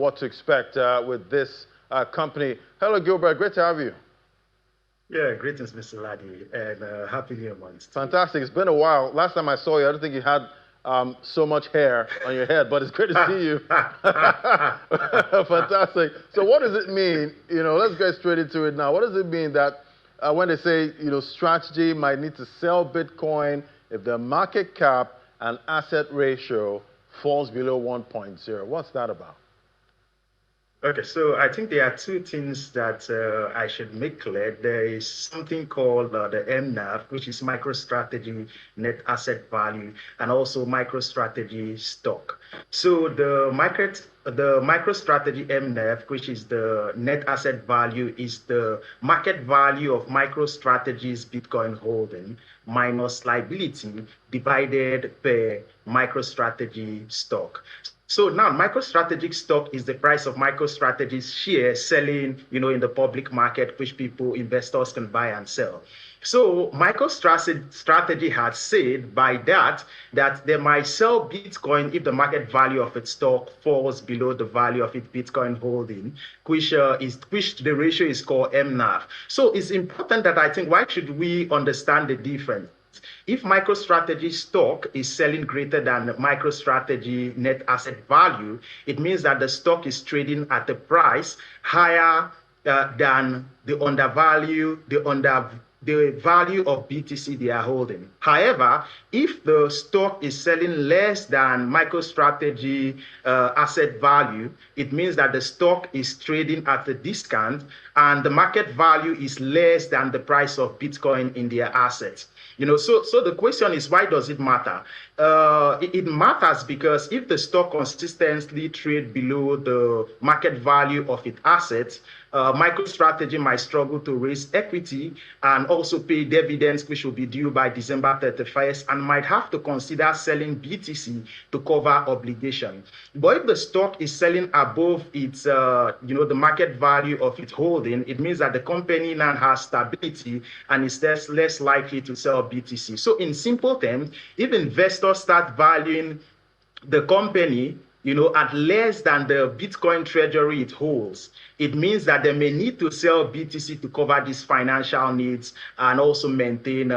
what to expect with this company. Hello, Gilbert. Great to have you. Yeah, greetings, Mr. Laddie, and happy New Month. Fantastic. It's been a while. Last time I saw you, I don't think you had so much hair on your head, but it's great to see you. Fantastic. So what does it mean? Let's get straight into it now. What does it mean that when they say, strategy might need to sell Bitcoin if the market cap and asset ratio falls below 1.0? What's that about? Okay, so I think there are two things that I should make clear. There is something called the mNAV, which is MicroStrategy net asset value, and also MicroStrategy stock. So the MicroStrategy mNAV, which is the net asset value, is the market value of MicroStrategy's Bitcoin holding minus liability divided per MicroStrategy stock. So now MicroStrategy stock is the price of MicroStrategy's share selling, in the public market, which investors can buy and sell. So MicroStrategy has said by that they might sell Bitcoin if the market value of its stock falls below the value of its Bitcoin holding, which the ratio is called mNAV. So it's important that I think, why should we understand the difference? If MicroStrategy stock is selling greater than MicroStrategy net asset value, it means that the stock is trading at a price higher than the value of BTC they are holding. However, if the stock is selling less than MicroStrategy asset value, it means that the stock is trading at a discount and the market value is less than the price of Bitcoin in their assets. So the question is, why does it matter? It matters because if the stock consistently trades below the market value of its assets, MicroStrategy might struggle to raise equity and also pay dividends, which will be due by December 31st, and might have to consider selling BTC to cover obligation. But if the stock is selling above its, the market value of its holding, it means that the company now has stability and is less likely to sell BTC. So in simple terms, if investors start valuing the company at less than the Bitcoin treasury it holds, it means that they may need to sell BTC to cover these financial needs and also maintain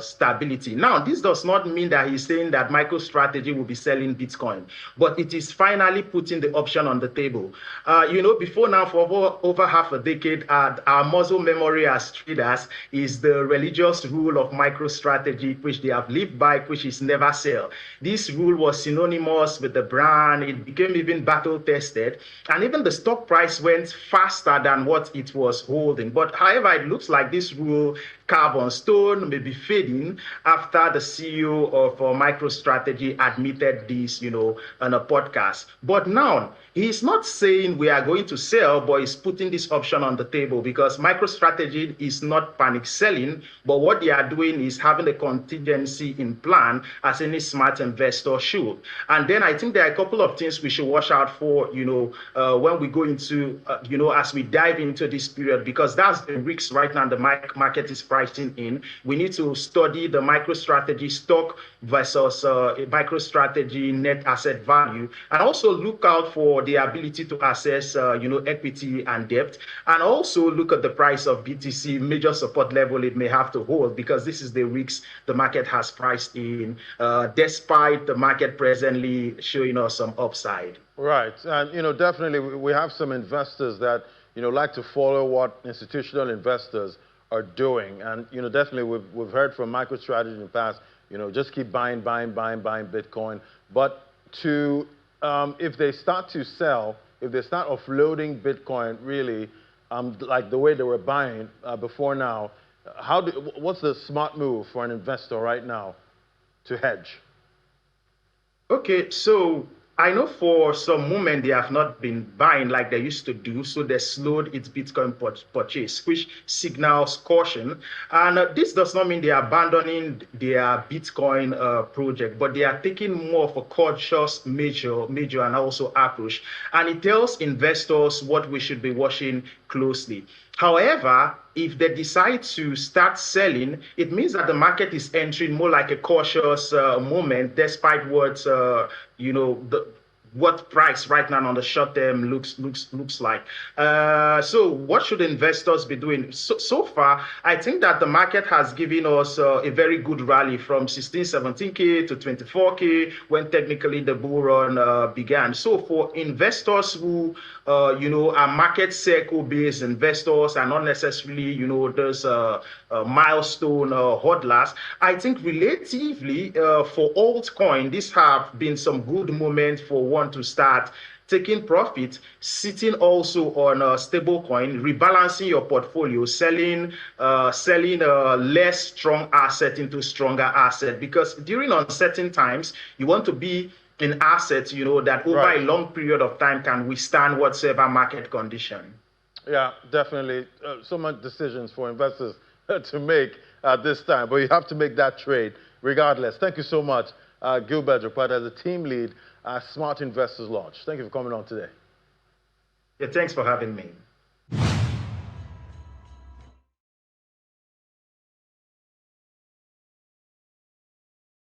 stability. Now, this does not mean that he's saying that MicroStrategy will be selling Bitcoin, but it is finally putting the option on the table. Before now, for over half a decade, our muscle memory as traders is the religious rule of MicroStrategy, which they have lived by, which is never sell. This rule was synonymous with the brand. It became even battle tested, and even the stock price went faster than what it was holding. But however, it looks like this rule, carved on stone, may be fading after the CEO of MicroStrategy admitted this, on a podcast. But now he's not saying we are going to sell, but he's putting this option on the table because MicroStrategy is not panic selling, but what they are doing is having a contingency in plan, as any smart investor should. And then I think there are a couple of things we should watch out for, when we go into, as we dive into this period, because that's the risks right now the market is pricing in. We need to study the MicroStrategy stock versus MicroStrategy net asset value, and also look out for the ability to access, equity and debt, and also look at the price of BTC, major support level it may have to hold, because this is the risks the market has priced in, despite the market presently showing us some upside. Right, and definitely we have some investors that like to follow what institutional investors are doing, and definitely we've heard from MicroStrategy in the past, just keep buying Bitcoin, but if they start to sell, if they start offloading Bitcoin really, like the way they were buying before now, what's the smart move for an investor right now to hedge? Okay, so I know for some moment they have not been buying like they used to do, so they slowed its Bitcoin purchase, which signals caution. And this does not mean they are abandoning their Bitcoin project, but they are taking more of a cautious measure and also approach. And it tells investors what we should be watching closely. However, if they decide to start selling, it means that the market is entering more like a cautious moment, despite what what price right now on the short term looks like. So what should investors be doing? So far, I think that the market has given us a very good rally from 16, 17K to 24K when technically the bull run began. So for investors who, are market circle based investors and not necessarily, those milestone hodlers, I think relatively for altcoin, these have been some good moments for one to start taking profit, sitting also on a stable coin, rebalancing your portfolio, selling less strong asset into stronger asset, because during uncertain times you want to be in assets that over a long period of time can withstand whatsoever market condition. Yeah, definitely. So much decisions for investors to make at this time, but you have to make that trade regardless. Thank you so much, Gilbert Joekpata, the team lead at Smart Investors Launch. Thank you for coming on today. Yeah, thanks for having me.